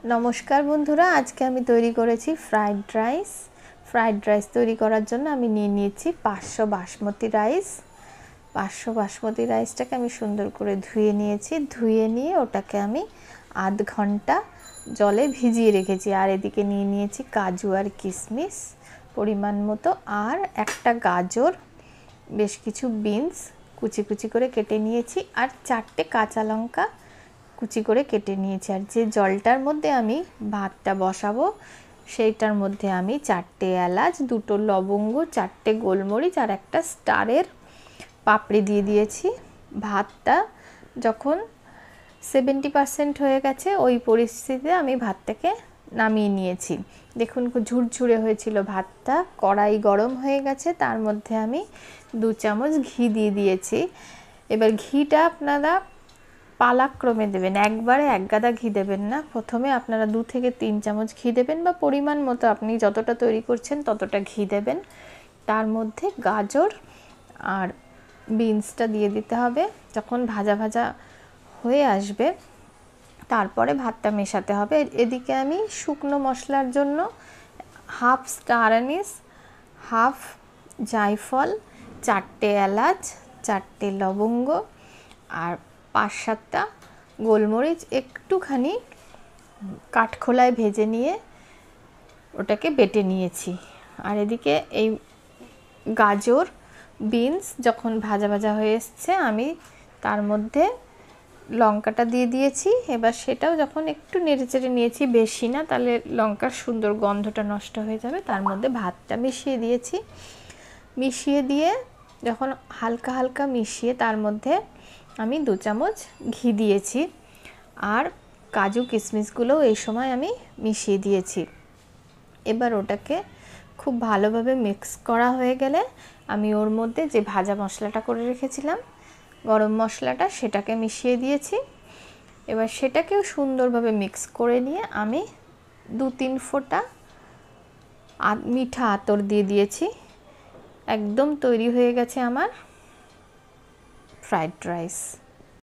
नमस्कार बंधुरा आज के आमी तैरी करेছি फ्राइड राइस तैरी करार जन्य आमी निये निয়েছি 500 बासमती राइस 500 बासमती राइसटाके आमी सुंदर करे धुए निয়েছি धुए निये ओटाके आमी आध घंटा जले भिजिए रेखेছি और एदिके निये निয়েছি काजू और किशमिश परिमाण मतो और एकटा गाजर बेश किछु बिन्स कुचि कुचि करे केटे निয়েছি और 4टे काँचा लंका कुचि करे केटे निয়েছি और जे जलटार मध्य आमी भातटा बसाबो सेटार मध्य आमी 4टे एलाच दुटो लवंग 4टे गोलमरिच और एकटा स्टारेर पापड़ी दिए दिएছি भातटा जखन 70% হয়ে গেছে ওই পরিস্থিতিতে আমি ভাতটাকে নামিয়ে নিয়েছি। দেখুন ঝুরঝুরে হয়েছিল ভাতটা। কড়াই গরম হয়ে গেছে, তার মধ্যে আমি 2 চামচ ঘি দিয়ে দিয়েছি। এবার ঘিটা আপনারা পালাক্রমে দেবেন, একবারে এক গাদা ঘি দেবেন না। প্রথমে আপনারা 2 থেকে 3 চামচ ঘি দেবেন বা পরিমাণ মতো আপনি যতটা তৈরি করছেন ততটা ঘি দেবেন। তার মধ্যে গাজর আর বিনসটা দিয়ে দিতে হবে। যখন ভাজা ভাজা হয়ে আসবে তারপরে ভাতটা মেশাতে হবে। এদিকে আমি শুকনো মশলার জন্য হাফ স্টার অ্যানিস, হাফ জায়ফল, 4টে এলাচ, 4টে লবঙ্গ আর 5-7টা গোলমরিচ একটুখানি কাঠখোলায় ভেজে নিয়ে ওটাকে বেটে নিয়েছি। আর এদিকে এই গাজর বিনস যখন ভাজা ভাজা হয়ে এসছে আমি তার মধ্যে লঙ্কাটা দিয়ে দিয়েছি। এবার সেটাও যখন একটু নেড়েচেড়ে নিয়েছি, বেশি না, তাহলে লঙ্কার সুন্দর গন্ধটা নষ্ট হয়ে যাবে। তার মধ্যে ভাতটা মিশিয়ে দিয়েছি। মিশিয়ে দিয়ে যখন হালকা হালকা মিশিয়ে তার মধ্যে আমি 2 চামচ ঘি দিয়েছি আর কাজু কিশমিশগুলো এই সময় আমি মিশিয়ে দিয়েছি। এবার ওটাকে খুব ভালোভাবে মিক্স করা হয়ে গেলে আমি ওর মধ্যে যে ভাজা মশলাটা করে রেখেছিলাম গরম মশলাটা সেটাকে মিশিয়ে দিয়েছি। এবার সেটাকেও সুন্দরভাবে মিক্স করে নিয়ে আমি 2-3 ফোঁটা মিঠা আতর দিয়ে দিয়েছি। একদম তৈরি হয়ে গেছে আমার ফ্রাইড রাইস।